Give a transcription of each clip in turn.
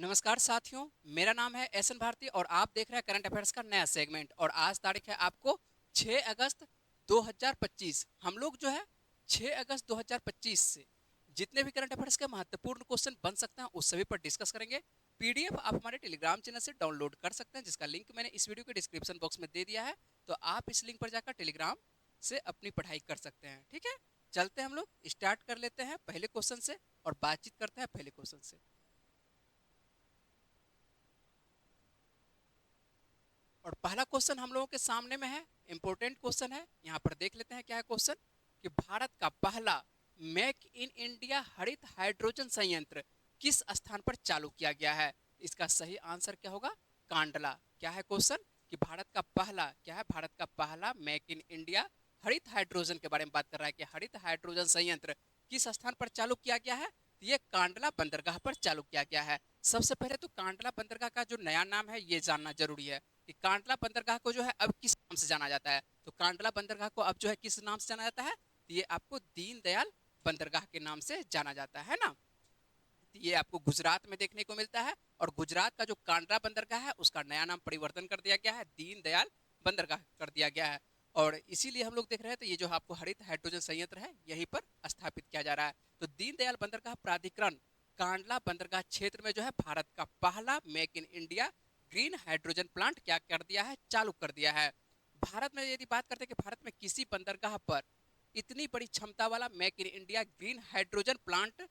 नमस्कार साथियों, मेरा नाम है एस एन भारती और आप देख रहे हैं करंट अफेयर्स का नया सेगमेंट। और आज तारीख है आपको 6 अगस्त 2025। हम लोग जो है 6 अगस्त 2025 से जितने भी करंट अफेयर्स के महत्वपूर्ण क्वेश्चन बन सकते हैं उस सभी पर डिस्कस करेंगे। पीडीएफ आप हमारे टेलीग्राम चैनल से डाउनलोड कर सकते हैं, जिसका लिंक मैंने इस वीडियो के डिस्क्रिप्शन बॉक्स में दे दिया है। तो आप इस लिंक पर जाकर टेलीग्राम से अपनी पढ़ाई कर सकते हैं। ठीक है, चलते हैं, हम लोग स्टार्ट कर लेते हैं पहले क्वेश्चन से और बातचीत करते हैं पहले क्वेश्चन से। और पहला क्वेश्चन हम लोगों के सामने में है, इंपॉर्टेंट क्वेश्चन है। यहाँ पर देख लेते हैं क्या है क्वेश्चन, कि भारत का पहला मेक इन इंडिया हरित हाइड्रोजन संयंत्र किस स्थान पर चालू किया गया है। इसका सही आंसर क्या होगा, कांडला। क्या है क्वेश्चन, कि भारत का पहला क्या है, भारत का पहला मेक इन इंडिया हरित हाइड्रोजन के बारे में बात कर रहा है कि हरित हाइड्रोजन संयंत्र किस स्थान पर चालू किया गया है। तो ये कांडला बंदरगाह पर चालू किया गया है। सबसे पहले तो कांडला बंदरगाह का जो नया नाम है ये जानना जरूरी है कि कांडला बंदरगाह को जो है अब किस नाम से जाना जाता है। तो कांडला बंदरगाह को अब जो है किस नाम से जाना जाता है, तो ये आपको दीनदयाल बंदरगाह के नाम से जाना जाता है ना। ये आपको गुजरात में देखने को मिलता है और गुजरात का जो कांडला बंदरगाह है उसका नया नाम परिवर्तन कर दिया गया है, दीनदयाल बंदरगाह कर दिया गया है। और इसीलिए हम लोग देख रहे हैं तो ये जो आपको हरित हाइड्रोजन संयंत्र है यहीं पर स्थापित किया जा रहा है। तो दीनदयाल बंदरगाह प्राधिकरण कांडला बंदरगाह क्षेत्र में जो है भारत का पहला make in India green hydrogen plant क्या कर दिया है, चालू कर दिया है। भारत में यदि बात करते हैं कि भारत में किसी बंदरगाह पर इतनी बड़ी क्षमता वाला make in India green hydrogen plant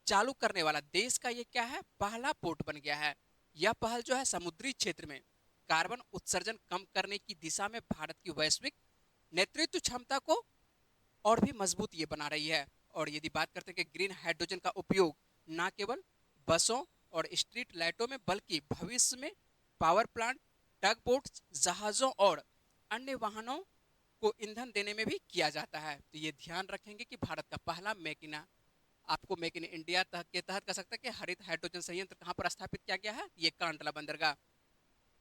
चालू करने वाला देश का ये क्या है, पहला पोर्ट बन गया है। यह पहल जो है समुद्री क्षेत्र में कार्बन उत्सर्जन कम करने की दिशा में भारत की वैश्विक नेतृत्व क्षमता को और भी मजबूत ये बना रही है। और यदि बात करते हैं कि ग्रीन हाइड्रोजन का उपयोग न केवल बसों और स्ट्रीट लाइटों में बल्कि भविष्य में पावर प्लांट, टग बोट्स, जहाजों और अन्य वाहनों को ईंधन देने में भी किया जाता है। तो ये ध्यान रखेंगे कि भारत का पहला मेक इन आपको मेक इन इंडिया के तहत कह सकते हैं कि हरित हाइड्रोजन संयंत्र कहाँ पर स्थापित किया गया है, ये कांडला बंदरगाह।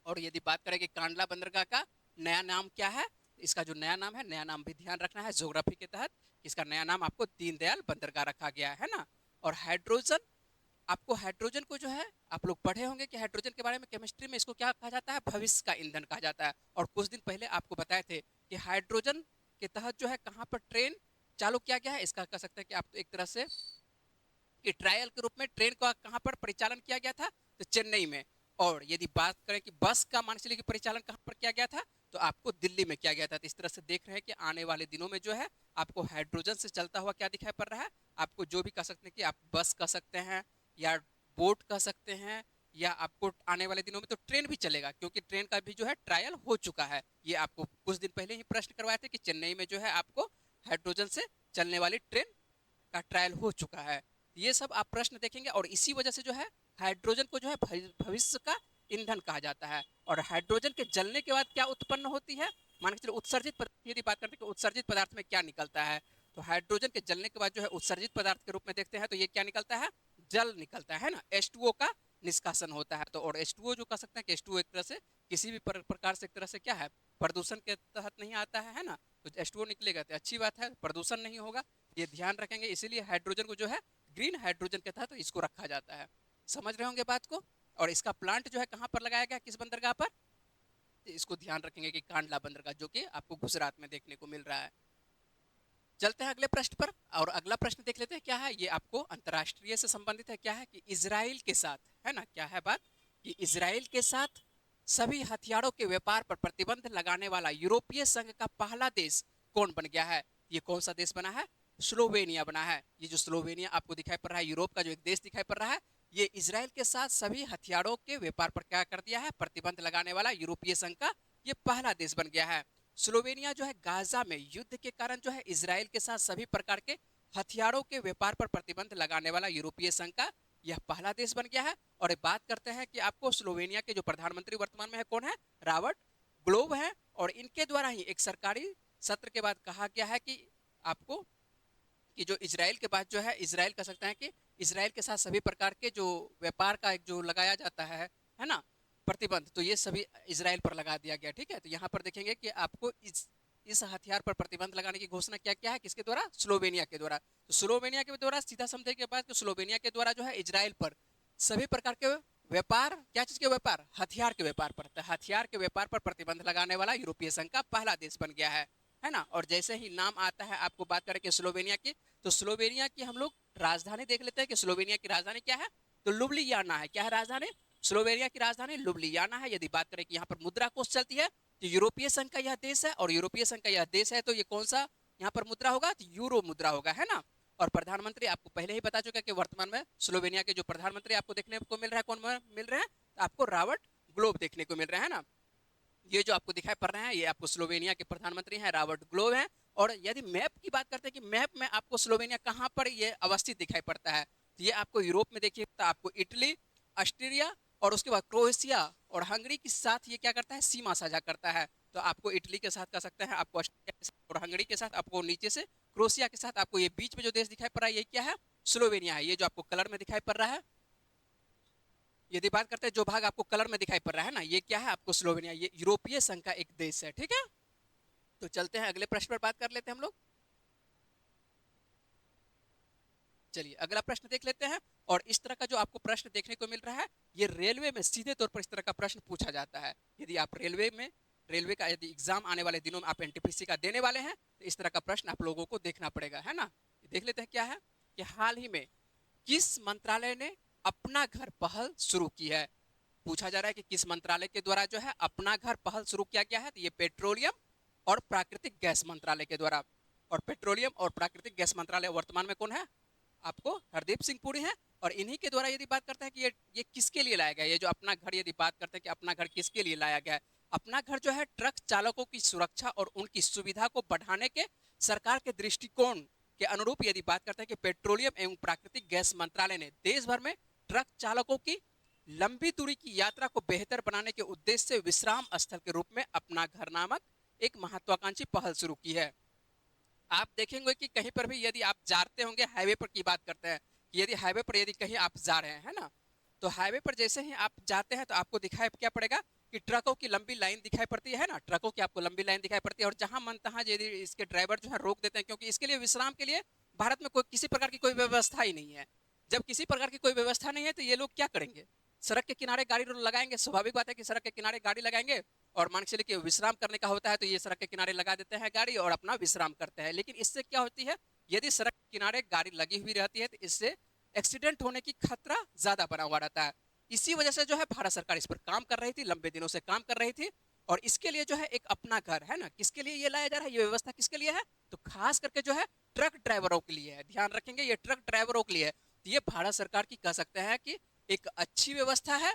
और यदि बात करें कि कांडला बंदरगाह का नया नाम क्या है, इसका जो नया नाम है, नया नाम भी ध्यान रखना है ज्योग्राफी के तहत, इसका नया नाम आपको दीनदयाल बंदरगाह रखा गया है ना। और हाइड्रोजन, आपको हाइड्रोजन को जो है आप लोग पढ़े होंगे कि हाइड्रोजन के बारे में केमिस्ट्री में इसको क्या कहा जाता है, भविष्य का ईंधन कहा जाता है। और कुछ दिन पहले आपको बताए थे कि हाइड्रोजन के तहत जो है कहाँ पर ट्रेन चालू किया गया है, इसका कह सकते हैं कि आप तो एक तरह से कि ट्रायल के रूप में ट्रेन का कहाँ पर परिचालन किया गया था, तो चेन्नई में। और यदि बात करें कि बस का मान चलिए कि परिचालन कहाँ पर किया गया था, तो आपको दिल्ली में किया गया था। तो इस तरह से देख रहे हैं कि आने वाले दिनों में जो है आपको हाइड्रोजन से चलता हुआ क्या दिखाई पड़ रहा है, आपको जो भी कह सकते हैं कि आप बस कह सकते हैं या बोट कह सकते हैं, या आपको आने वाले दिनों में तो ट्रेन भी चलेगा, क्योंकि ट्रेन का भी जो है ट्रायल हो चुका है। ये आपको कुछ दिन पहले ही प्रश्न करवाए थे कि चेन्नई में जो है आपको हाइड्रोजन से चलने वाली ट्रेन का ट्रायल हो चुका है। ये सब आप प्रश्न देखेंगे और इसी वजह से जो है हाइड्रोजन को जो है भविष्य का ईंधन कहा जाता है। और हाइड्रोजन के जलने के बाद क्या उत्पन्न होती है, मान के चलो उत्सर्जित पदार्थ, यदि बात करते हैं कि उत्सर्जित पदार्थ में क्या निकलता है, तो हाइड्रोजन के जलने के बाद जो है उत्सर्जित पदार्थ के रूप में देखते हैं तो ये क्या निकलता है, जल निकलता है ना, H2O का निष्कासन होता है। तो और H2O जो कह सकते हैं कि H2O एक तरह से किसी भी प्रकार से एक तरह से क्या है, प्रदूषण के तहत नहीं आता है ना। तो H2O निकलेगा तो अच्छी बात है, प्रदूषण नहीं होगा, ये ध्यान रखेंगे। इसीलिए हाइड्रोजन को जो है ग्रीन हाइड्रोजन के तहत इसको रखा जाता है। समझ रहे होंगे बात को। और इसका प्लांट जो है कहाँ पर लगाया गया, किस बंदरगाह पर, तो इसको ध्यान रखेंगे कि कांडला बंदरगाह, जो कि आपको गुजरात में देखने को मिल रहा है। चलते हैं अगले प्रश्न पर। और अगला प्रश्न देख लेते हैं क्या है, ये आपको अंतर्राष्ट्रीय से संबंधित है। क्या है कि इजराइल के साथ, है ना, क्या है बात, कि इजराइल के साथ सभी हथियारों के व्यापार पर प्रतिबंध लगाने वाला यूरोपीय संघ का पहला देश कौन बन गया है। ये कौन सा देश बना है, स्लोवेनिया बना है। ये जो स्लोवेनिया आपको दिखाई पड़ रहा है, यूरोप का जो एक देश दिखाई पड़ रहा है, ये इजराइल के साथ सभी हथियारों के व्यापार पर क्या कर दिया है, प्रतिबंध लगाने वाला यूरोपीय संघ का ये पहला देश बन गया है। स्लोवेनिया जो है गाजा में युद्ध के कारण जो है इजराइल के साथ सभी प्रकार के हथियारों के व्यापार पर प्रतिबंध लगाने वाला यूरोपीय संघ का यह पहला देश बन गया है। और बात करते हैं कि आपको स्लोवेनिया के जो प्रधानमंत्री वर्तमान में है कौन है, रॉबर्ट ग्लोव है। और इनके द्वारा ही एक सरकारी सत्र के बाद कहा गया है कि आपको कि जो इजराइल के बाद जो है, इजराइल कह सकते हैं कि इजराइल के साथ सभी प्रकार के जो व्यापार का एक जो लगाया जाता है ना, प्रतिबंध, तो ये सभी इजराइल पर लगा दिया गया। ठीक है, तो यहाँ पर देखेंगे कि आपको इस हथियार पर प्रतिबंध लगाने की घोषणा क्या क्या है, किसके द्वारा, स्लोवेनिया के द्वारा। तो स्लोवेनिया के द्वारा सीधा समझे के बाद स्लोवेनिया के द्वारा जो है इजराइल पर सभी प्रकार के व्यापार, क्या चीज के व्यापार? हथियार के व्यापार पर। तो हथियार के व्यापार पर प्रतिबंध लगाने वाला यूरोपीय संघ का पहला देश बन गया है ना। और जैसे ही नाम आता है, आपको बात करें कि स्लोवेनिया की, तो स्लोवेनिया की हम लोग राजधानी देख लेते हैं कि स्लोवेनिया की राजधानी क्या है, तो लुब्लियाना है। क्या है राजधानी? स्लोवेनिया की राजधानी लुब्लियाना है। यदि बात करें कि यहाँ पर मुद्रा कोष चलती है, तो यूरोपीय संघ का यह देश है, और यूरोपीय संघ का यह देश है, तो ये कौन सा यहाँ पर मुद्रा होगा? तो यूरो मुद्रा होगा, है ना। और प्रधानमंत्री आपको पहले ही बता चुका है कि वर्तमान में स्लोवेनिया के जो प्रधानमंत्री आपको देखने को मिल रहा है, कौन मिल रहे हैं? तो आपको रॉबर्ट ग्लोब देखने को मिल रहा है ना। ये जो आपको दिखाई पड़ रहे हैं, ये आपको स्लोवेनिया के प्रधानमंत्री हैं, रॉबर्ट ग्लोब हैं। और यदि मैप की बात करते हैं कि मैप में आपको स्लोवेनिया कहाँ पर ये अवस्थित दिखाई पड़ता है, तो ये आपको यूरोप में देखिए, तो आपको इटली, ऑस्ट्रिया और उसके बाद क्रोएशिया और हंगरी के साथ ये क्या करता है? सीमा साझा करता है। तो आपको इटली के साथ कर सकते हैं, आपको ऑस्ट्रिया के साथ और हंगरी के साथ, आपको नीचे से क्रोएशिया के साथ, आपको ये बीच में जो देश दिखाई पड़ रहा है, ये क्या है? स्लोवेनिया है। ये जो आपको कलर में दिखाई पड़ रहा है, यदि बात करते हैं जो भाग आपको कलर में दिखाई पड़ रहा है ना, ये क्या है? आपको स्लोवेनिया, ये यूरोपीय संघ का एक देश है, ठीक है। तो चलते हैं अगले प्रश्न पर बात कर लेते हैं हम लोग। चलिए अगला प्रश्न देख लेते हैं। और इस तरह का जो आपको प्रश्न देखने को मिल रहा है, ये रेलवे में सीधे तौर पर इस तरह का प्रश्न पूछा जाता है। यदि आप रेलवे का यदि एग्जाम आने वाले दिनों में आप एनटीपीसी का देने वाले हैं, तो इस तरह का प्रश्न आप लोगों को देखना पड़ेगा, है ना। देख लेते हैं क्या है कि हाल ही में किस मंत्रालय ने अपना घर पहल शुरू की है? पूछा जा रहा है कि किस मंत्रालय के द्वारा जो है अपना घर पहल शुरू किया गया है। तो ये पेट्रोलियम और प्राकृतिक गैस मंत्रालय के द्वारा। और पेट्रोलियम और प्राकृतिक गैस मंत्रालय वर्तमान में कौन है? आपको हरदीप सिंह पुरी हैं। और इन्हीं के द्वारा यदि बात करते हैं कि ये किसके लिए लाया गया है, ये जो अपना घर, यदि बात करते हैं कि अपना घर किसके लिए लाया गया है, अपना घर जो है ट्रक चालकों की सुरक्षा और उनकी सुविधा को बढ़ाने के सरकार के दृष्टिकोण के अनुरूप, यदि बात करते हैं कि पेट्रोलियम एवं प्राकृतिक गैस मंत्रालय ने देश भर में ट्रक चालकों की लंबी दूरी की यात्रा को बेहतर बनाने के उद्देश्य से विश्राम स्थल के रूप में अपना घर नामक एक महत्वाकांक्षी पहल शुरू की है। आप देखेंगे कि कहीं पर भी यदि आप जाते होंगे, हाईवे पर की बात करते हैं कि यदि हाईवे पर यदि कहीं आप जा रहे हैं, है ना, तो हाईवे पर जैसे ही आप जाते हैं, तो आपको दिखाई क्या पड़ेगा कि ट्रकों की लंबी लाइन दिखाई पड़ती है ना, ट्रकों की आपको लंबी लाइन दिखाई पड़ती है। और जहां मन तहां यदि इसके ड्राइवर जो है रोक देते हैं, क्योंकि इसके लिए विश्राम के लिए भारत में कोई किसी प्रकार की कोई व्यवस्था ही नहीं है। जब किसी प्रकार की कोई व्यवस्था नहीं है, तो ये लोग क्या करेंगे? सड़क के किनारे गाड़ी लगाएंगे। स्वाभाविक बात है कि सड़क के किनारे गाड़ी लगाएंगे, और मान के चलिए कि विश्राम करने का होता है, तो ये सड़क के किनारे लगा देते हैं गाड़ी और अपना विश्राम करते हैं। लेकिन इससे क्या होती है, यदि सड़क के किनारे गाड़ी लगी हुई रहती है, तो इससे एक्सीडेंट होने की खतरा ज्यादा बना हुआ रहता है। इसी वजह से जो है भारत सरकार इस पर काम कर रही थी, लंबे दिनों से काम कर रही थी। और इसके लिए जो है एक अपना घर, है ना, किसके लिए ये लाया जा रहा है, ये व्यवस्था किसके लिए है? तो खास करके जो है ट्रक ड्राइवरों के लिए है। ध्यान रखेंगे, ये ट्रक ड्राइवरों के लिए है। तो ये भारत सरकार की कह सकते हैं कि एक अच्छी व्यवस्था है।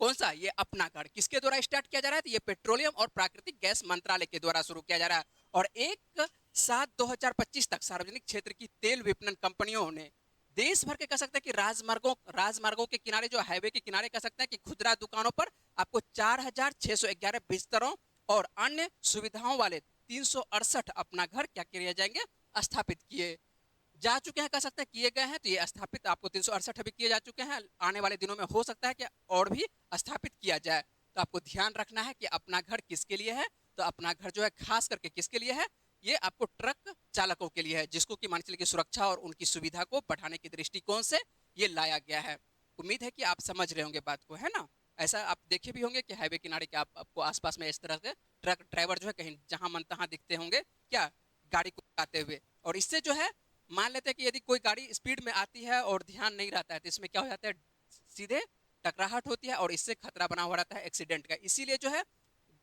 कौन सा? ये अपना घर किसके द्वारा स्टार्ट किया जा रहा है? तो ये पेट्रोलियम और प्राकृतिक गैस मंत्रालय के द्वारा शुरू किया जा रहा है। और 1/7/2025 तक सार्वजनिक क्षेत्र की तेल विपणन कंपनियों ने देश भर के कह सकते हैं कि राजमार्गों के किनारे, जो हाईवे के किनारे कह सकते हैं कि खुदरा दुकानों पर आपको 4,611 बिस्तरों और अन्य सुविधाओं वाले 368 अपना घर क्या किए जाएंगे? स्थापित किए जा चुके हैं, कह सकते हैं किए गए हैं। तो ये स्थापित आपको 368 अभी किए जा चुके हैं। आने वाले दिनों में हो सकता है कि और भी स्थापित किया जाए। तो आपको ध्यान रखना है कि अपना घर किसके लिए है। तो अपना घर जो है खास करके किसके लिए है? ये आपको ट्रक चालकों के लिए है, जिसको कि मान चलिए की सुरक्षा और उनकी सुविधा को बढ़ाने के दृष्टिकोण से ये लाया गया है। उम्मीद है कि आप समझ रहे होंगे बात को, है ना। ऐसा आप देखे भी होंगे कि हाईवे किनारे के आपको आसपास में इस तरह के ट्रक ड्राइवर जो है कहीं जहां मन तहां दिखते होंगे, क्या गाड़ी को आते हुए। और इससे जो है मान लेते हैं कि यदि कोई गाड़ी स्पीड में आती है और ध्यान नहीं रहता है, तो इसमें क्या हो जाता है, सीधे टकराहट होती है और इससे खतरा बना हुआ रहता है एक्सीडेंट का। इसीलिए जो है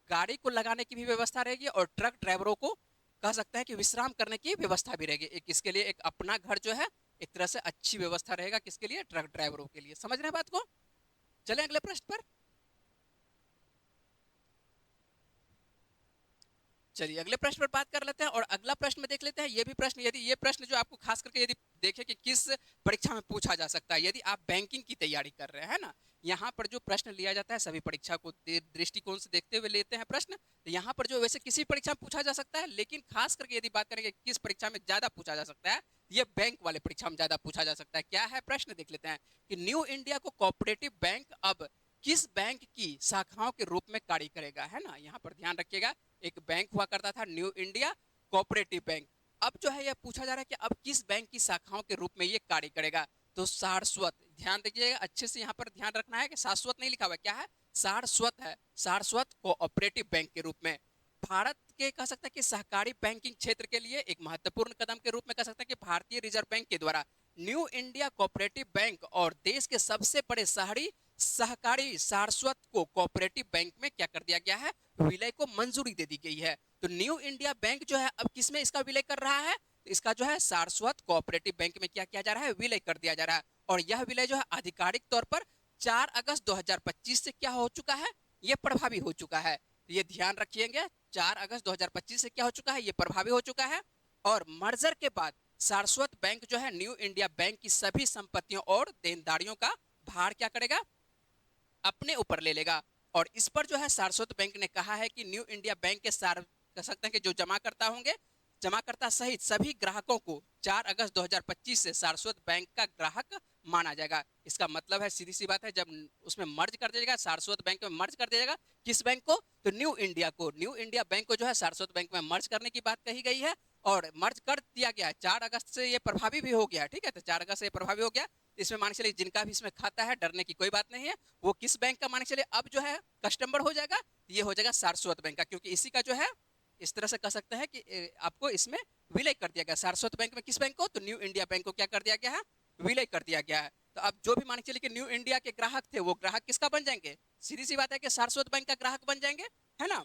गाड़ी को लगाने की भी व्यवस्था रहेगी और ट्रक ड्राइवरों को कह सकते हैं कि विश्राम करने की व्यवस्था भी रहेगी। एक इसके लिए एक अपना घर जो है एक तरह से अच्छी व्यवस्था रहेगा, किसके लिए? ट्रक ड्राइवरों के लिए। समझ रहे हैं बात को? चलें अगले प्रश्न पर। चलिए अगले प्रश्न पर बात कर लेते हैं। और अगला प्रश्न में देख लेते हैं, ये भी प्रश्न, यदि ये प्रश्न जो आपको खास करके यदि देखें कि किस परीक्षा में पूछा जा सकता है, यदि आप बैंकिंग की तैयारी कर रहे हैं ना, यहाँ पर जो प्रश्न लिया जाता है सभी परीक्षा को दृष्टिकोण से देखते हुए लेते हैं प्रश्न। तो यहाँ पर जो वैसे किसी परीक्षा में पूछा जा सकता है, लेकिन खास करके यदि बात करेंगे किस परीक्षा में ज्यादा पूछा जा सकता है, ये बैंक वाले परीक्षा में ज्यादा पूछा जा सकता है। क्या है प्रश्न? देख लेते हैं कि न्यू इंडिया को कोऑपरेटिव बैंक अब किस बैंक की शाखाओं के रूप में कार्य करेगा, है ना। यहाँ पर ध्यान रखिएगा, एक बैंक हुआ करता था न्यू इंडिया कोऑपरेटिव बैंक। अब जो है यह पूछा जा रहा है कि अब किस बैंक की शाखाओं के रूप में ये कार्य करेगा। तो सारस्वत, ध्यान दीजिएगा अच्छे से, यहाँ पर ध्यान रखना है कि शाश्वत नहीं लिखा हुआ है, क्या है, सारस्वत है, सारस्वत कोऑपरेटिव बैंक के रूप में भारत के कह सकते हैं कि सहकारी बैंकिंग क्षेत्र के लिए एक महत्वपूर्ण कदम के रूप में कह सकते हैं कि भारतीय रिजर्व बैंक के द्वारा न्यू इंडिया कोऑपरेटिव बैंक और देश के सबसे बड़े शहरी सहकारी सारस्वत को कोऑपरेटिव बैंक में क्या कर दिया गया है, विलय को मंजूरी दे दी गई है। तो न्यू इंडिया बैंक जो है अब किसमें इसका विलय कर रहा है, तो इसका जो है सारस्वत कोऑपरेटिव बैंक में क्या किया जा रहा है, विलय कर दिया जा रहा है। और यह विलय जो है आधिकारिक तौर पर 4 अगस्त 2025 से क्या हो चुका है, यह प्रभावी हो चुका है। तो ये ध्यान रखिएगा, 4 अगस्त 2025 से क्या हो चुका है, ये प्रभावी हो चुका है। और मर्जर के बाद सारस्वत बैंक जो है न्यू इंडिया बैंक की सभी संपत्तियों और देनदारियों का भार क्या करेगा, अपने ऊपर ले लेगा। और इस पर जो है सारस्वत बैंक ने कहा है कि न्यू इंडिया बैंक के सार कह सकते हैं कि जो जमाकर्ता होंगे, जमाकर्ता सहित सभी ग्राहकों को 4 अगस्त 2025 से सारस्वत बैंक का ग्राहक माना जाएगा। इसका मतलब है सीधी सी बात है, जब उसमें मर्ज कर दिया जाएगा, सारस्वत बैंक में मर्ज कर दिया जाएगा, किस बैंक को, तो न्यू इंडिया को, न्यू इंडिया बैंक को जो है सारस्वत बैंक में मर्ज करने की बात कही गई है और मर्ज कर दिया गया है। 4 अगस्त से ये प्रभावी भी हो गया, ठीक है, तो 4 अगस्त से ये प्रभावी हो गया। इसमें मान के चलिए जिनका भी इसमें खाता है, डरने की कोई बात नहीं है, वो किस बैंक का मान के चलिए अब जो है कस्टमर हो जाएगा, ये हो जाएगा सारस्वत बैंक का, क्योंकि इसी का जो है इस तरह से कह सकते हैं कि आपको इसमें विलय कर दिया गया। सारस्वत बैंक में किस बैंक को, तो न्यू इंडिया बैंक को क्या कर दिया गया है, विलय कर दिया गया है। तो अब जो भी मान के चलिए कि न्यू इंडिया के ग्राहक थे, वो ग्राहक किसका बन जाएंगे, सीधी सी बात है कि सारस्वत बैंक का ग्राहक बन जाएंगे, है ना।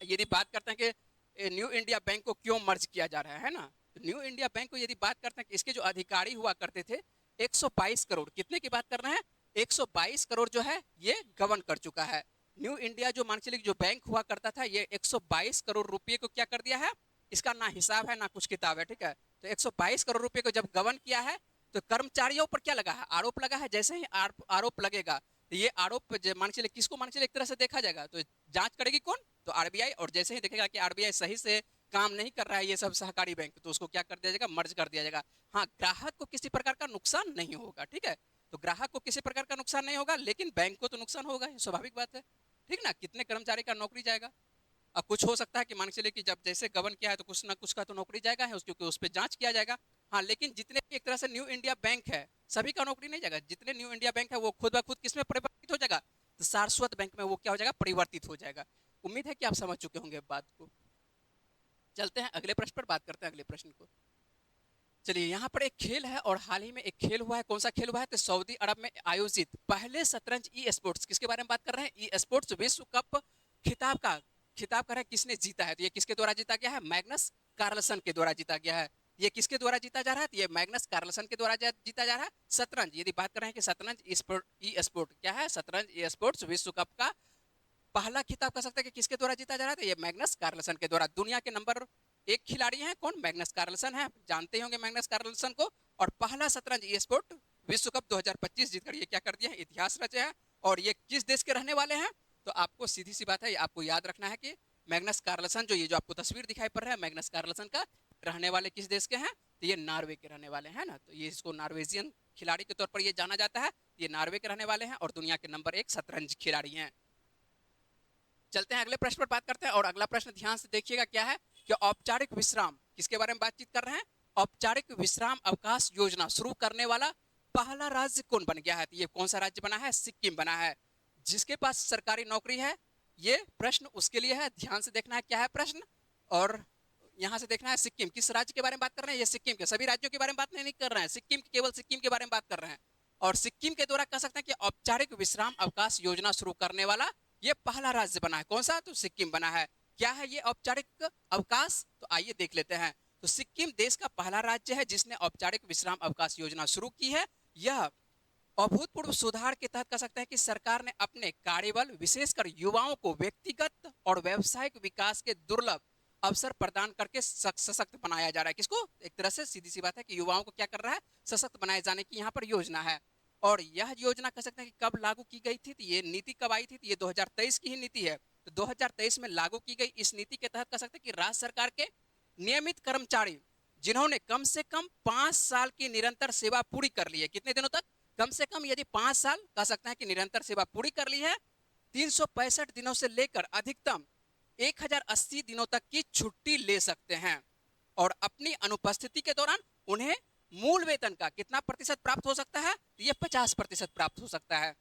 यदि बात करते हैं कि न्यू इंडिया बैंक को क्यों मर्ज किया जा रहा है ना, तो न्यू इंडिया बैंक को यदि बात करते हैं कि इसके जो अधिकारी हुआ करते थे 122 करोड़, कितने की बात कर रहे हैं, 122 करोड़ जो है ये गबन कर चुका है। न्यू इंडिया जो मान चलिए जो बैंक हुआ करता था, ये 122 करोड़ रुपए को क्या कर दिया है, इसका ना हिसाब है ना कुछ किताब है, ठीक है। तो 122 करोड़ रुपए को जब गबन किया है, तो कर्मचारियों पर क्या लगा है, आरोप लगा है। जैसे ही आरोप लगेगा, तो ये आरोप मान चलिए किसको मान चलिए एक तरह से देखा जाएगा, तो जांच करेगी कौन, तो आरबीआई। और जैसे ही देखेगा कि आरबीआई सही से काम नहीं कर रहा है ये सब सहकारी बैंक, तो उसको क्या कर दिया जाएगा, मर्ज कर दिया जाएगा। हाँ, ग्राहक को किसी प्रकार का नुकसान नहीं होगा, ठीक है, तो ग्राहक को किसी प्रकार का नुकसान नहीं होगा, लेकिन बैंक को तो नुकसान होगा, स्वाभाविक बात है, ठीक ना। कितने कर्मचारी का नौकरी जाएगा। अब कुछ हो सकता है कि मान के चलिए कि जब जैसे गबन किया है तो कुछ ना कुछ का तो नौकरी जाएगा है, क्योंकि उस पर जांच किया जाएगा। हाँ, लेकिन जितने भी एक तरह से न्यू इंडिया बैंक है, सभी का नौकरी नहीं जाएगा। जितने न्यू इंडिया बैंक है वो खुद ब खुद किसमें परिवर्तित हो जाएगा, तो सारस्वत बैंक में वो क्या हो जाएगा, परिवर्तित हो जाएगा। उम्मीद है कि आप समझ चुके होंगे बात को। चलते हैं अगले प्रश्न पर, बात करते हैं अगले प्रश्न को। चलिए, यहाँ पर एक खेल है और हाल ही में एक खेल हुआ है। कौन सा खेल हुआ है, तो सऊदी अरब में आयोजित पहले शतरंज ई स्पोर्ट्स, किसके बारे में बात कर रहे हैं, ई स्पोर्ट्स विश्व कप खिताब कर रहे हैं, किसने जीता है, तो ये किसके द्वारा जीता गया है, मैग्नस कार्लसन के द्वारा जीता गया है। ये किसके द्वारा जीता जा रहा है, तो ये मैग्नस कार्लसन के द्वारा जीता जा रहा है। शतरंज, यदि बात कर रहे हैं कि शतरंज ई स्पोर्ट क्या है, शतरंज ई स्पोर्ट्स विश्व कप का पहला खिताब कह सकते हैं कि किसके द्वारा जीता जा रहा है, तो ये मैग्नस कार्लसन के द्वारा। दुनिया के नंबर 1 खिलाड़ी हैं कौन, मैग्नस कार्लसन है, जानते होंगे मैग्नस कार्लसन को। और पहला शतरंज ई स्पोर्ट विश्व कप 2025 जीतकर ये क्या कर दिया है, इतिहास रचा है। और ये किस देश के रहने वाले हैं, तो आपको सीधी सी बात है, आपको याद रखना है कि मैग्नस कार्लसन जो ये जो आपको तस्वीर दिखाई पड़ रहा है, मैग्नस कार्लसन का रहने वाले किस देश के हैं, तो ये नॉर्वे के रहने वाले हैं ना। तो ये इसको नॉर्वेजियन खिलाड़ी के तौर पर ये जाना जाता है। ये नॉर्वे के रहने वाले हैं और दुनिया के नंबर 1 शतरंज खिलाड़ी हैं। चलते हैं अगले प्रश्न पर बात करते हैं। और अगला प्रश्न ध्यान से देखिएगा क्या है, कि औपचारिक विश्राम, किसके बारे में बातचीत कर रहे हैं, औपचारिक विश्राम अवकाश योजना शुरू करने वाला पहला राज्य कौन बन गया है, तो ये कौन सा राज्य बना है, सिक्किम बना है। जिसके पास सरकारी नौकरी है, ये प्रश्न उसके लिए है, ध्यान से देखना है क्या है प्रश्न। और यहाँ से देखना है सिक्किम, किस राज्य के बारे में बात कर रहे हैं, ये सिक्किम के, सभी राज्यों के बारे में बात नहीं कर रहे हैं, सिक्किम, केवल सिक्किम के बारे में बात कर रहे हैं। और सिक्किम के द्वारा कह सकते हैं कि औपचारिक विश्राम अवकाश योजना शुरू करने वाला ये पहला राज्य बना है। कौन सा, तो सिक्किम बना है। क्या है ये औपचारिक अवकाश, तो आइए देख लेते हैं। तो सिक्किम देश का पहला राज्य है जिसने औपचारिक विश्राम अवकाश योजना शुरू की है। यह अभूतपूर्व सुधार के तहत कह सकते हैं कि सरकार ने अपने कार्यबल, विशेषकर युवाओं को व्यक्तिगत और व्यावसायिक विकास के दुर्लभ अवसर प्रदान करके सशक्त बनाया जा रहा है। किसको, एक तरह से सीधी सी बात है कि युवाओं को क्या कर रहा है, सशक्त बनाए जाने की यहाँ पर योजना है। और यह योजना कह सकते हैं कि कब लागू की गई थी, तो ये नीति कब आई थी, तो ये 2023 की ही नीति है। तो 2023 में लागू की गई इस नीति के तहत कह सकते हैं कि राज्य सरकार के नियमित कर्मचारी जिन्होंने कम से कम 5 साल की निरंतर सेवा पूरी कर ली है, कितने दिनों तक, कम से कम यदि 5 साल कह सकते हैं कि निरंतर सेवा पूरी कर ली है, 365 दिनों से लेकर अधिकतम 1080 दिनों तक की छुट्टी ले सकते हैं। और अपनी अनुपस्थिति के दौरान उन्हें मूल वेतन का कितना प्रतिशत प्राप्त हो सकता है? तो ये 50% प्राप्त हो सकता है।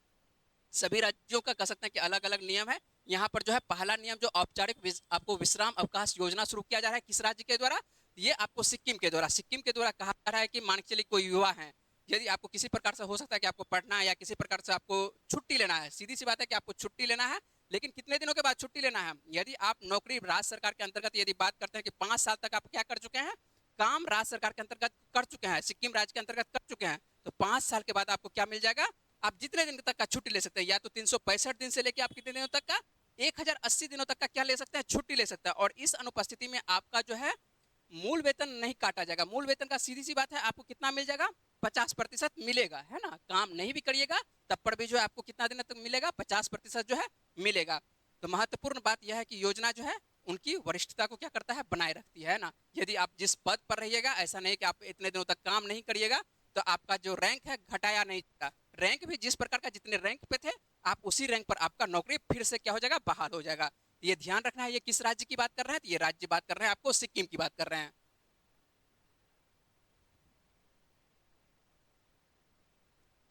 सभी राज्यों का कह सकते हैं कि अलग अलग नियम है। यहाँ पर जो है पहला नियम जो औपचारिक आपको विश्राम अवकाश योजना शुरू किया जा रहा है किस राज्य के द्वारा? ये आपको सिक्किम के द्वारा, सिक्किम के द्वारा कहा जा रहा है कि मान के चलिए कोई युवा है, यदि आपको किसी प्रकार से हो सकता है कि आपको पढ़ना है या किसी प्रकार से आपको छुट्टी लेना है, सीधी सी बात है कि आपको छुट्टी लेना है, लेकिन कितने दिनों के बाद छुट्टी लेना है? यदि आप नौकरी राज्य सरकार के अंतर्गत यदि बात करते हैं कि 5 साल तक आप क्या कर चुके हैं, काम राज्य सरकार के अंतर्गत कर चुके हैं, सिक्किम राज्य के अंतर्गत कर चुके हैं, तो 5 साल के बाद आपको क्या मिल जाएगा? आप जितने दिन तक का छुट्टी ले सकते हैं, या तो 365 दिन से लेकर आप कितने दिनों तक का, 1080 दिनों तक का क्या ले सकते हैं? छुट्टी ले सकते हैं। और इस अनुपस्थिति में आपका जो है मूल वेतन नहीं काटा जाएगा। मूल वेतन का सीधी सी बात है आपको कितना मिल जाएगा? 50% मिलेगा, है ना। काम नहीं भी करिएगा तब पर भी जो है आपको कितना दिन तक मिलेगा? 50% जो है मिलेगा। तो महत्वपूर्ण बात यह है कि योजना जो है उनकी वरिष्ठता को क्या करता है? बनाए रखती है ना। यदि आप जिस पद पर रहिएगा, ऐसा नहीं कि आप इतने दिनों तक काम नहीं करिएगा तो आपका जो रैंक है घटाया नहीं जाएगा। रैंक भी जिस प्रकार का जितने रैंक पे थे आप उसी रैंक पर आपका नौकरी फिर से क्या हो जाएगा? बहाल हो जाएगा। ये ध्यान रखना है। ये किस राज्य की बात कर रहे हैं? तो ये राज्य बात कर रहे हैं आपको सिक्किम की बात कर रहे हैं।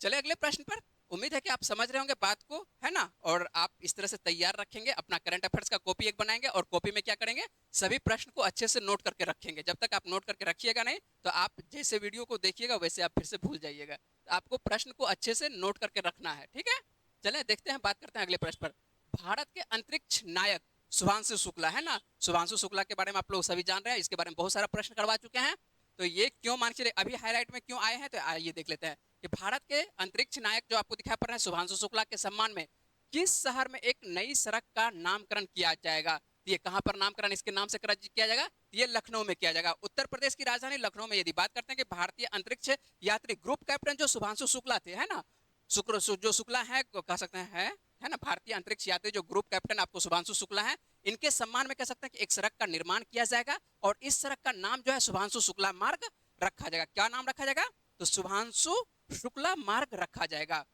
चले अगले प्रश्न पर। उम्मीद है कि आप समझ रहे होंगे बात को, है ना। और आप इस तरह से तैयार रखेंगे, अपना करंट अफेयर्स का कॉपी एक बनाएंगे और कॉपी में क्या करेंगे? सभी प्रश्न को अच्छे से नोट करके रखेंगे। जब तक आप नोट करके रखिएगा नहीं तो आप जैसे वीडियो को देखिएगा वैसे आप फिर से भूल जाइएगा। तो आपको प्रश्न को अच्छे से नोट करके रखना है, ठीक है। चले देखते हैं, बात करते हैं अगले प्रश्न पर। भारत के अंतरिक्ष नायक शुभांशु शुक्ला, है ना। शुभांशु शुक्ला के बारे में आप लोग सभी जान रहे हैं, इसके बारे में बहुत सारा प्रश्न करवा चुके हैं। तो ये क्यों मान चलिए अभी हाईलाइट में क्यों आए हैं, तो आइए देख लेते हैं कि भारत के अंतरिक्ष नायक जो आपको दिखाई पड़ रहे हैं शुभांशु शुक्ला के सम्मान में किस शहर में एक नई सड़क का नामकरण किया जाएगा? ये कहां पर नामकरण इसके नाम से किया जाएगा? ये लखनऊ में किया जाएगा। उत्तर प्रदेश की राजधानी लखनऊ में यदि बात करते हैं कि भारतीय अंतरिक्ष यात्री ग्रुप कैप्टन जो शुभांशु शुक्ला थे, है ना, शुक्र जो शुक्ला है कह सकते हैं है ना, भारतीय अंतरिक्ष यात्री जो ग्रुप कैप्टन आपको शुभांशु शुक्ला है, इनके सम्मान में कह सकते हैं कि एक सड़क का निर्माण किया जाएगा और इस सड़क का नाम जो है शुभांशु शुक्ला मार्ग रखा जाएगा। क्या नाम रखा जाएगा? तो शुभांशु शुक्ला मार्ग रखा जाएगा,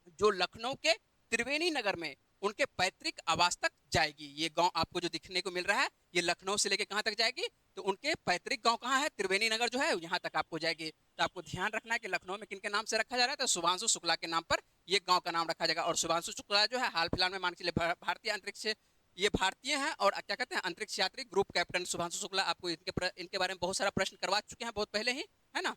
जो लखनऊ के त्रिवेणी नगर में उनके पैतृक आवास तक जाएगी। ये गांव आपको जो दिखने को मिल रहा है ये लखनऊ से लेके कहां तक जाएगी? तो उनके पैतृक गांव कहां है? त्रिवेणी नगर जो है यहां तक आपको जाएगी। तो आपको ध्यान रखना है कि लखनऊ में किनके नाम से रखा जा रहा है? तो शुभांशु शुक्ला के नाम पर ये गांव का नाम रखा जाएगा। और शुभांशु शुक्ला जो है हाल फिलहाल में मान के चलिए भारतीय अंतरिक्ष, ये भारतीय हैं और क्या कहते हैं अंतरिक्ष यात्री ग्रुप कैप्टन शुभांशु शुक्ला। आपको इनके बारे में बहुत सारा प्रश्न करवा चुके हैं बहुत पहले ही, है ना।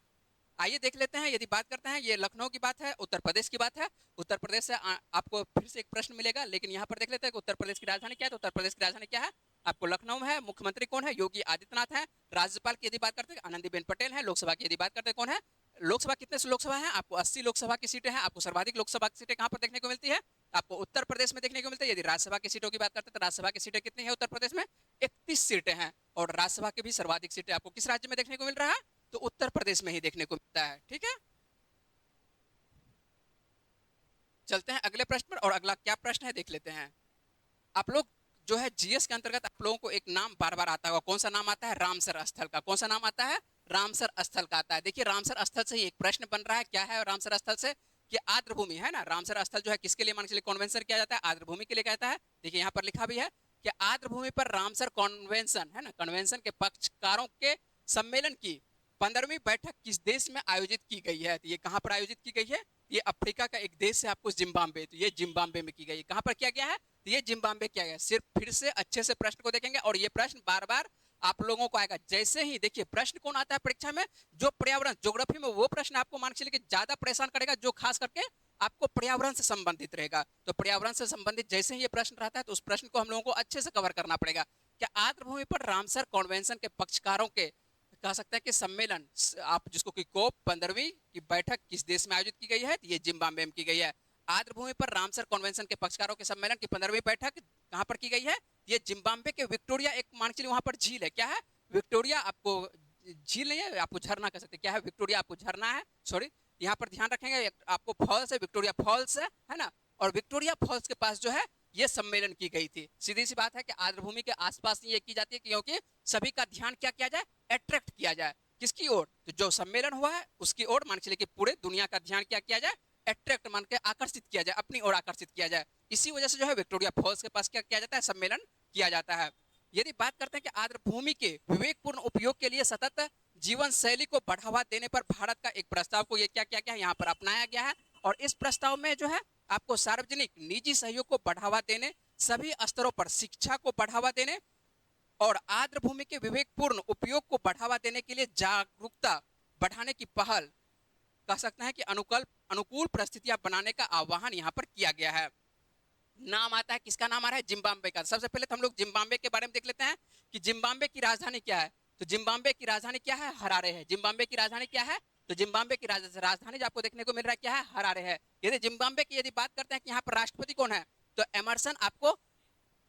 आइए देख लेते हैं। यदि बात करते हैं, ये लखनऊ की बात है, उत्तर प्रदेश की बात है। उत्तर प्रदेश से आपको फिर से एक प्रश्न मिलेगा, लेकिन यहाँ पर देख लेते हैं कि उत्तर प्रदेश की राजधानी क्या है। तो उत्तर प्रदेश की राजधानी क्या है? आपको लखनऊ है। मुख्यमंत्री कौन है? योगी आदित्यनाथ है। राज्यपाल की यदि बात करते हैं आनंदीबेन पटेल है। लोकसभा की यदि बात करते हैं कौन है? लोकसभा कितने से लोकसभा है? आपको 80 लोकसभा की सीटें हैं। आपको सर्वाधिक लोकसभा की सीटें कहां पर देखने को मिलती है? आपको उत्तर प्रदेश में देखने को मिलती है। यदि राज्यसभा की सीटों की बात करते हैं तो राज्यसभा की सीटें कितनी है उत्तर प्रदेश में? 31 सीटें हैं। और राज्यसभा की भी सर्वाधिक सीटें आपको किस राज्य में देखने को मिल रहा है? तो उत्तर प्रदेश में ही देखने को मिलता है, ठीक है। चलते हैं अगले प्रश्न पर, और अगला क्या प्रश्न है देख लेते हैं। आप लोग जो है जीएस के अंतर्गत आप लोगों को एक नाम बार बार आता होगा। कौन सा नाम आता है? रामसर स्थल का। कौन सा नाम आता है? रामसर स्थल का आता है। देखिए रामसर स्थल से ही एक प्रश्न बन रहा है। क्या है रामसर स्थल से? कि आर्द्रभूमि, है ना। रामसर स्थल जो है किसके लिए मान के लिए कॉन्वेंशन किया जाता है? आर्द्रभूमि के लिए कहता है। देखिए यहाँ पर लिखा भी है कि आर्द्रभूमि पर रामसर कॉन्वेंशन, है ना, कन्वेंशन के पक्षकारों के सम्मेलन की 15वीं बैठक किस देश में आयोजित की गई है? तो ये कहां पर आयोजित की गई है? ये अफ्रीका का एक देश है आपको जिम्बाब्वे। तो ये जिम्बाब्वे में की गई है। कहां पर किया गया है? तो ये जिम्बाब्वे किया गया। सिर्फ फिर से अच्छे से प्रश्न को देखेंगे और ये प्रश्न बार बार आप लोगों को आएगा। जैसे ही देखिए प्रश्न कौन आता है परीक्षा में? जो पर्यावरण ज्योग्राफी में वो प्रश्न आपको मान के चलिए ज्यादा परेशान करेगा, जो खास करके आपको पर्यावरण से संबंधित रहेगा। तो पर्यावरण से संबंधित जैसे ही ये प्रश्न रहता है तो उस प्रश्न को हम लोगों को अच्छे से कवर करना पड़ेगा। क्या आर्द्रभूमि पर रामसर कॉन्वेंशन के पक्षकारों के कह सकते हैं कि सम्मेलन, आप जिसको कि कोप 15वीं की बैठक किस देश में आयोजित की गई है? तो ये जिम्बाब्वे में की गई है। आर्द्रभूमि पर रामसर कॉन्वेंशन के पक्षकारों के सम्मेलन की 15वीं बैठक कहां पर की गई है? ये जिम्बाब्वे के विक्टोरिया, एक मान के चलिए वहां पर झील है। क्या है? विक्टोरिया। आपको झील नहीं है, आपको झरना कह सकते हैं। क्या है? विक्टोरिया आपको झरना है, सॉरी। यहाँ पर ध्यान रखेंगे आपको फॉल्स है, विक्टोरिया फॉल्स है ना। और विक्टोरिया फॉल्स के पास जो है ये सम्मेलन की गई थी। सीधी सी बात है कि आर्द्रभूमि के आसपास ये की जाती है क्योंकि सभी का ध्यान क्या किया जाए? अट्रैक्ट किया जाए। किसकी ओर? तो जो सम्मेलन हुआ है उसकी ओर मान चलिए कि पूरे दुनिया का ध्यान क्या किया जाए? अट्रैक्ट मान के आकर्षित किया जाए, अपनी ओर आकर्षित किया जाए। इसी वजह से जो है विक्टोरिया फॉल्स के पास क्या किया जाता है? सम्मेलन किया जाता है। यदि बात करते हैं कि आर्द्रभूमि के विवेकपूर्ण उपयोग के लिए सतत जीवन शैली को बढ़ावा देने पर भारत का एक प्रस्ताव को ये क्या क्या क्या यहाँ पर अपनाया गया है। और इस प्रस्ताव में जो है आपको सार्वजनिक निजी सहयोग को बढ़ावा देने, सभी स्तरों पर शिक्षा को बढ़ावा देने और आर्द्र भूमि के विवेकपूर्ण उपयोग को बढ़ावा देने के लिए जागरूकता बढ़ाने की पहल कह सकते हैं कि अनुकूल परिस्थितियां बनाने का आह्वान यहाँ पर किया गया है। नाम आता है, किसका नाम आ रहा है? जिम्बाब्वे का। सबसे पहले तो हम लोग जिम्बाब्वे के बारे में देख लेते हैं कि जिम्बाब्वे की राजधानी क्या है। तो जिम्बाब्वे की राजधानी क्या है? हरारे है। जिम्बाब्वे की राजधानी क्या है? तो जिम्बाब्वे की राजधानी जो आपको देखने को मिल रहा है क्या है? हरारे है। यदि जिम्बाब्वे की यदि बात करते हैं कि यहाँ पर राष्ट्रपति कौन है, तो एमरसन आपको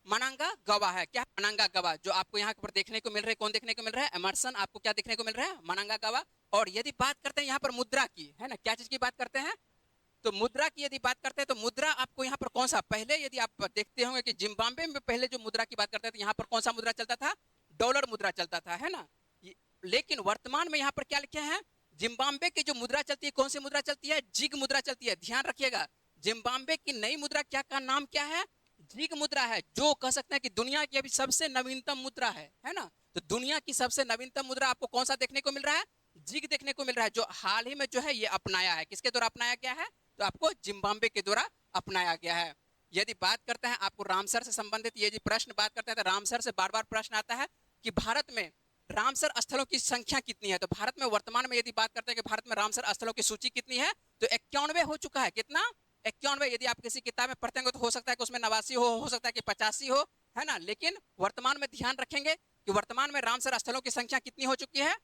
मनांगागवा है। क्या? मनांगागवा। जो आपको यहाँ पर देखने को मिल रहे, कौन देखने को मिल रहा है? एमरसन आपको क्या देखने को मिल रहा है? मनांगागवा। और यदि बात करते हैं यहाँ पर मुद्रा की, है ना, क्या चीज की बात करते हैं? तो मुद्रा की यदि बात करते हैं तो मुद्रा आपको यहाँ पर कौन सा, पहले यदि आप देखते होंगे कि जिम्बाब्वे में पहले जो मुद्रा की बात करते हैं तो यहाँ पर कौन सा मुद्रा चलता था? डॉलर मुद्रा चलता था, है ना। लेकिन वर्तमान में यहाँ पर क्या लिखे हैं? जिम्बाब्वे की जो मुद्रा चलती है, कौन सी मुद्रा चलती है? जिग मुद्रा चलती है। ध्यान रखिएगा, जिम्बाब्वे की नई मुद्रा क्या का नाम क्या है? जिग मुद्रा है, जो कह सकते हैं कि दुनिया की अभी सबसे नवीनतम मुद्रा है ना। तो दुनिया की सबसे नवीनतम मुद्रा आपको कौन सा देखने को मिल रहा है? जिग देखने को मिल रहा है, जो हाल ही में जो है ये अपनाया है। किसके द्वारा अपनाया गया है? तो आपको जिम्बाब्वे के द्वारा अपनाया गया है। यदि बात करते हैं आपको रामसर से संबंधित ये जो प्रश्न बात करते हैं तो रामसर से बार बार प्रश्न आता है कि भारत में रामसर स्थलों की संख्या कितनी है। तो भारत में वर्तमान में यदि बात करते हैं कि भारत में रामसर स्थलों की सूची कितनी है, तो 91 हो चुका है। कितना? 91। यदि आप किसी किताब में पढ़ते हैं तो हो सकता है कि उसमें 89 हो सकता है कि 85 हो, है ना। लेकिन वर्तमान में ध्यान रखेंगे कि वर्तमान में रामसर स्थलों की संख्या कितनी हो चुकी है?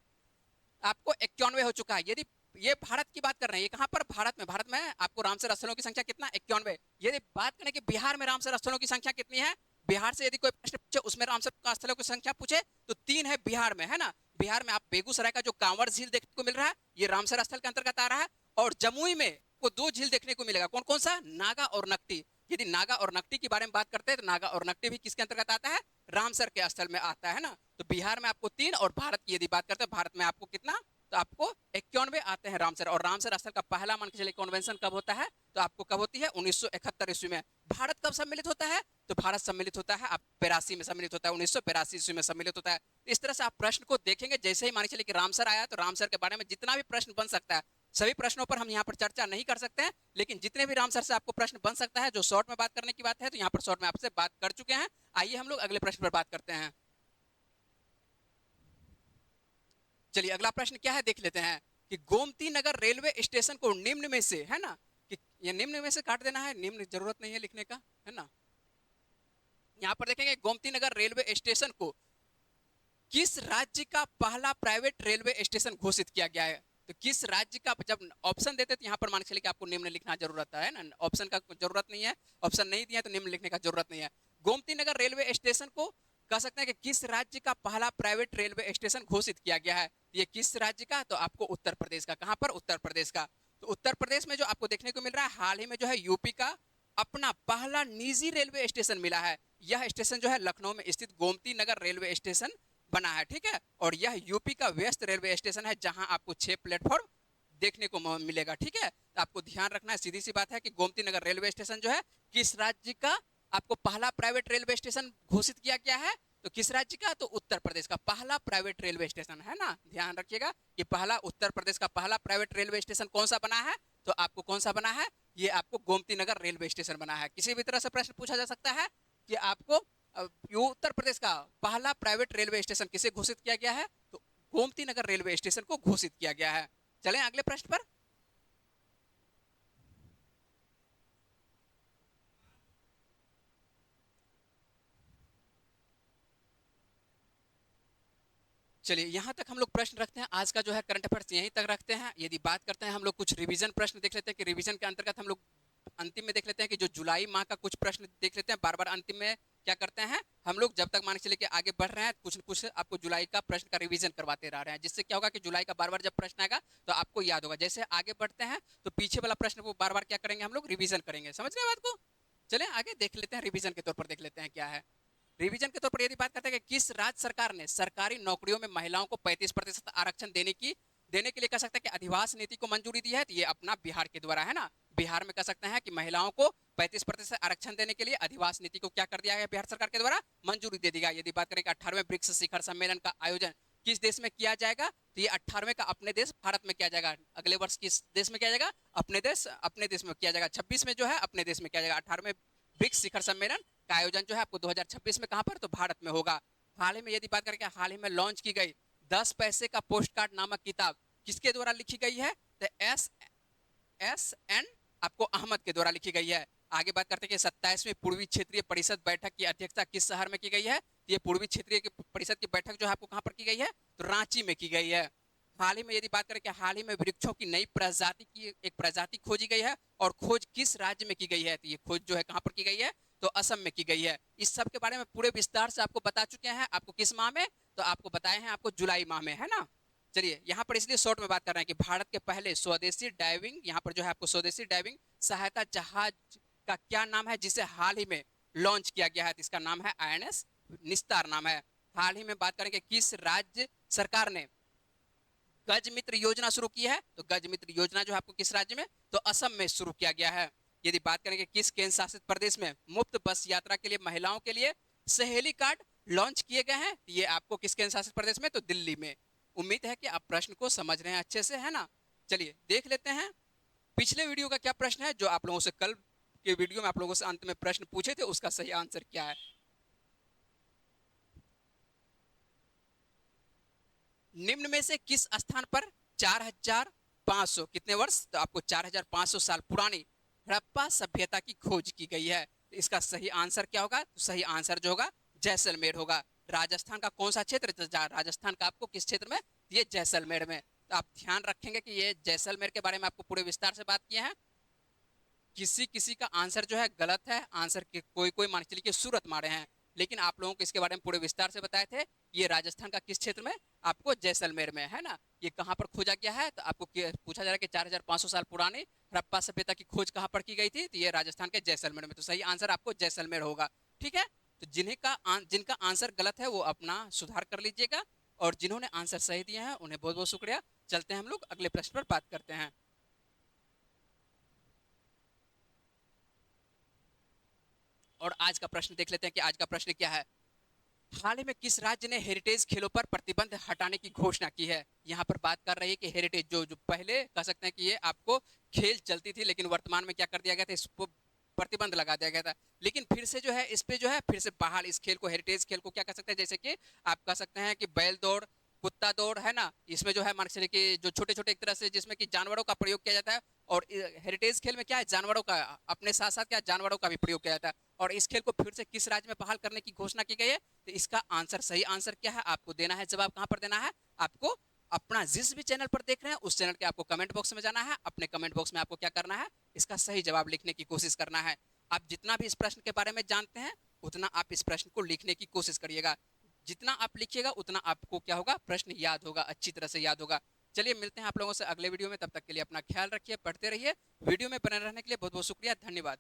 आपको 91 हो चुका है। यदि ये भारत की बात कर रहे हैं, ये कहां पर? भारत में आपको रामसर स्थलों की संख्या कितना? 91। यदि बात करें कि बिहार में रामसर स्थलों की संख्या कितनी है, बिहार से यदि कोई प्रश्न पूछे उसमें रामसर स्थलों की संख्या पूछे तो 3 है बिहार में, है ना। बिहार में आप बेगूसराय का जो कांवर झील देखने को मिल रहा है, ये रामसर स्थल के अंतर्गत आ रहा है। और जमुई में को 2 झील देखने को मिलेगा। कौन कौन सा? नागा और नकटी। यदि नागा और नकटी के बारे में बात करते हैं तो नागा और नकटी भी किसके अंतर्गत आता है? रामसर के स्थल में आता है ना। तो बिहार में आपको 3 और भारत की यदि बात करते हैं, भारत में आपको कितना? तो आपको 91 आते हैं रामसर। और रामसर स्थल का पहला मान के चलिए कन्वेंशन कब होता है? तो आपको कब होती है? 1971 ईस्वी में। भारत कब सम्मिलित होता है? तो भारत सम्मिलित होता है आप 82 में सम्मिलित होता है, 1982 ईस्वी में सम्मिलित होता है। इस तरह से आप प्रश्न को देखेंगे, जैसे ही मान चलिए कि रामसर आया तो रामसर के बारे में जितना भी प्रश्न बन सकता है, सभी प्रश्नों पर हम यहाँ पर चर्चा नहीं कर सकते हैं, लेकिन जितने भी रामसर से आपको प्रश्न बन सकता है, जो शॉर्ट में बात करने की बात है, तो यहाँ पर शॉर्ट में आपसे बात कर चुके हैं। आइए हम लोग अगले प्रश्न पर बात करते हैं। चलिए अगला प्रश्न क्या है देख लेते हैं कि गोमती नगर रेलवे स्टेशन को निम्न में से, है ना, कि ये निम्न में से काट देना है, निम्न जरूरत नहीं है लिखने का, है ना। यहाँ पर देखेंगे गोमती नगर रेलवे स्टेशन को किस राज्य का पहला प्राइवेट रेलवे स्टेशन घोषित किया गया है। तो किस राज्य का, जब ऑप्शन देते तो यहाँ पर मान के चलिए कि आपको निम्न लिखना जरूरत है ना, ऑप्शन का जरूरत नहीं है, ऑप्शन नहीं दिया तो निम्न लिखने का जरूरत नहीं है। गोमती नगर रेलवे स्टेशन को कह सकते हैं कि किस राज्य का पहला प्राइवेट रेलवे स्टेशन घोषित किया गया है। ये किस राज्य का? तो आपको उत्तर प्रदेश का। कहां पर? उत्तर प्रदेश का। तो उत्तर प्रदेश में जो आपको देखने को मिल रहा है, हाल ही में जो है यूपी का अपना पहला निजी रेलवे स्टेशन मिला है। यह स्टेशन जो है लखनऊ में स्थित गोमती नगर रेलवे स्टेशन बना है, ठीक है। और यह यूपी का व्यस्त रेलवे स्टेशन है, जहां आपको 6 प्लेटफॉर्म देखने को मिलेगा, ठीक है। तो आपको ध्यान रखना है, सीधी सी बात है कि गोमती नगर रेलवे स्टेशन जो है किस राज्य का आपको पहला प्राइवेट रेलवे स्टेशन घोषित किया गया है। तो किस राज्य का? तो उत्तर प्रदेश का पहला प्राइवेट रेलवे स्टेशन, है ना। ध्यान रखिएगा कि पहला उत्तर प्रदेश का पहला प्राइवेट रेलवे स्टेशन कौन सा बना है? तो आपको कौन सा बना है? ये आपको गोमती नगर रेलवे स्टेशन बना है। किसी भी तरह से प्रश्न पूछा जा सकता है कि आपको उत्तर प्रदेश का पहला प्राइवेट रेलवे स्टेशन किसे घोषित किया गया है? तो गोमती नगर रेलवे स्टेशन को घोषित किया गया है। चलें अगले प्रश्न पर। चलिए यहाँ तक हम लोग प्रश्न रखते हैं। आज का जो है करंट अफेयर्स यहीं तक रखते हैं। यदि बात करते हैं हम लोग कुछ रिवीजन प्रश्न देख लेते हैं कि रिवीजन के अंतर्गत हम लोग अंतिम में देख लेते हैं कि जो जुलाई माह का कुछ प्रश्न देख लेते हैं। बार बार अंतिम में क्या करते हैं हम लोग, जब तक मान के चलिए कि आगे बढ़ रहे हैं, कुछ न कुछ आपको जुलाई का प्रश्न का रिवीजन करवाते रह रहे हैं, जिससे क्या होगा कि जुलाई का बार बार जब प्रश्न आएगा तो आपको याद होगा। जैसे आगे बढ़ते हैं तो पीछे वाला प्रश्न को बार बार क्या करेंगे हम लोग? रिवीजन करेंगे। समझ रहे हैं बात को? चलें आगे देख लेते हैं, रिवीजन के तौर पर देख लेते हैं क्या है। रिवीजन के तौर पर यदि बात करते हैं कि किस राज्य सरकार ने सरकारी नौकरियों में महिलाओं को 35% आरक्षण देने के लिए कह सकते हैं कि अधिवास नीति को मंजूरी दी है, तो ये अपना बिहार के द्वारा, है ना। बिहार में कह सकते हैं कि महिलाओं को 35% आरक्षण देने के लिए अधिवास नीति को क्या कर दिया है? बिहार सरकार के द्वारा मंजूरी दे दी गई। यदि बात करें कि 18वें ब्रिक्स शिखर सम्मेलन का आयोजन किस देश में किया जाएगा? तो ये 18वें का अपने देश भारत में किया जाएगा। अगले वर्ष किस देश में किया जाएगा? अपने देश में किया जाएगा। 26 में जो है अपने देश में किया जाएगा। 18वें ब्रिक्स शिखर सम्मेलन का आयोजन जो है आपको 2026 में कहां पर? तो भारत में होगा। हाल ही में यदि बात करें, हाल ही में लॉन्च की गई 10 पैसे का पोस्ट कार्ड नामक किताब किसके द्वारा लिखी गई है? तो एस एन आपको अहमद के द्वारा लिखी गई है। आगे बात करते हैं कि 27वीं पूर्वी क्षेत्रीय परिषद बैठक की अध्यक्षता किस शहर में की गई है? ये पूर्वी क्षेत्रीय परिषद की बैठक जो है आपको कहां पर की गई है? तो रांची में की गई है। हाल ही में यदि बात करें कि हाल ही में वृक्षों की नई प्रजाति की एक प्रजाति खोजी गई है, और खोज किस राज्य में की गई है? तो ये खोज जो है कहां पर की गई है? तो असम में की गई है। इस सब के बारे में पूरे विस्तार से आपको बता चुके हैं। आपको किस माह में? तो आपको बताए हैं आपको जुलाई माह में, है ना। चलिए यहाँ पर इसलिए शॉर्ट में बात कर रहे हैं कि भारत के पहले स्वदेशी डाइविंग, यहाँ पर जो है आपको स्वदेशी डाइविंग सहायता जहाज का क्या नाम है जिसे हाल ही में लॉन्च किया गया है? तो इसका नाम है INS निस्तार नाम है। हाल ही में बात करेंगे किस राज्य सरकार ने गज मित्र योजना शुरू की है? तो गज मित्र योजना जो है आपको किस राज्य में? तो असम में शुरू किया गया है। यदि बात करेंगे किस केंद्र शासित प्रदेश में मुफ्त बस यात्रा के लिए महिलाओं के लिए सहेली कार्ड लॉन्च किए गए हैं? ये आपको किस केंद्र शासित प्रदेश में? तो दिल्ली में। उम्मीद है कि आप प्रश्न को समझ रहे हैं अच्छे से, है ना। चलिए देख लेते हैं पिछले वीडियो का क्या प्रश्न है। जो आप लोगों से कल के वीडियो में आप लोगों से अंत में प्रश्न पूछे थे, उसका सही आंसर क्या है। निम्न में से किस स्थान पर 4500 कितने वर्ष? तो आपको 4500 साल पुरानी हड़प्पा सभ्यता की खोज की गई है। तो इसका सही आंसर क्या होगा? तो सही आंसर जो होगा जैसलमेर होगा। राजस्थान का कौन सा क्षेत्र? राजस्थान का आपको किस क्षेत्र में? ये जैसलमेर में। तो आप ध्यान रखेंगे कि ये जैसलमेर के बारे में आपको पूरे विस्तार से बात किए हैं। किसी किसी का आंसर जो है गलत है। आंसर के कोई कोई मान के चलिए सूरत मारे हैं, लेकिन आप लोगों को इसके बारे में पूरे विस्तार से बताए थे। ये राजस्थान का किस क्षेत्र में? आपको जैसलमेर में, है ना। ये कहां पर खोजा गया है? तो आपको पूछा जा रहा है कि 4500 साल पुरानी हड़प्पा सभ्यता की खोज कहां पर की गई थी? तो ये राजस्थान के जैसलमेर में। तो सही आंसर आपको जैसलमेर होगा। ठीक है। तो जिनका आंसर गलत है वो अपना सुधार कर लीजिएगा, और जिन्होंने आंसर सही दिए हैं उन्हें बहुत बहुत शुक्रिया। चलते हैं हम लोग अगले प्रश्न पर बात करते हैं। और आज का प्रश्न देख लेते हैं कि आज का प्रश्न क्या है। हाल ही में किस राज्य ने हेरिटेज खेलों पर प्रतिबंध हटाने की घोषणा की है? यहाँ पर बात कर रही है कि हेरिटेज जो जो पहले कह सकते हैं कि ये आपको खेल चलती थी, लेकिन वर्तमान में क्या कर दिया गया था? इसको प्रतिबंध लगा दिया गया था। लेकिन फिर से जो है इस पे जो है फिर से बहाल इस खेल को, हेरिटेज खेल को क्या कह सकते हैं? जैसे कि आप कह सकते हैं कि बैल दौड़, कुत्ता दौड़, है ना। इसमें जो है मान के चलिए कि जो छोटे छोटे एक तरह से जिसमें कि जानवरों का प्रयोग किया जाता है, और हेरिटेज खेल में क्या है? जानवरों का अपने साथ साथ क्या जानवरों का भी प्रयोग किया जाता है। और इस खेल को फिर से किस राज्य में बहाल करने की घोषणा की गई है? तो इसका आंसर, सही आंसर क्या है? आपको देना है जवाब। कहां पर देना है आपको? अपना जिस भी चैनल पर देख रहे हैं उस चैनल के आपको कमेंट बॉक्स में जाना है। अपने कमेंट बॉक्स में आपको क्या करना है? इसका सही जवाब लिखने की कोशिश करना है। आप जितना भी इस प्रश्न के बारे में जानते हैं उतना आप इस प्रश्न को लिखने की कोशिश करिएगा। जितना आप लिखिएगा उतना आपको क्या होगा? प्रश्न याद होगा, अच्छी तरह से याद होगा। चलिए मिलते हैं आप लोगों से अगले वीडियो में। तब तक के लिए अपना ख्याल रखिए, पढ़ते रहिए। वीडियो में बने रहने के लिए बहुत बहुत शुक्रिया, धन्यवाद।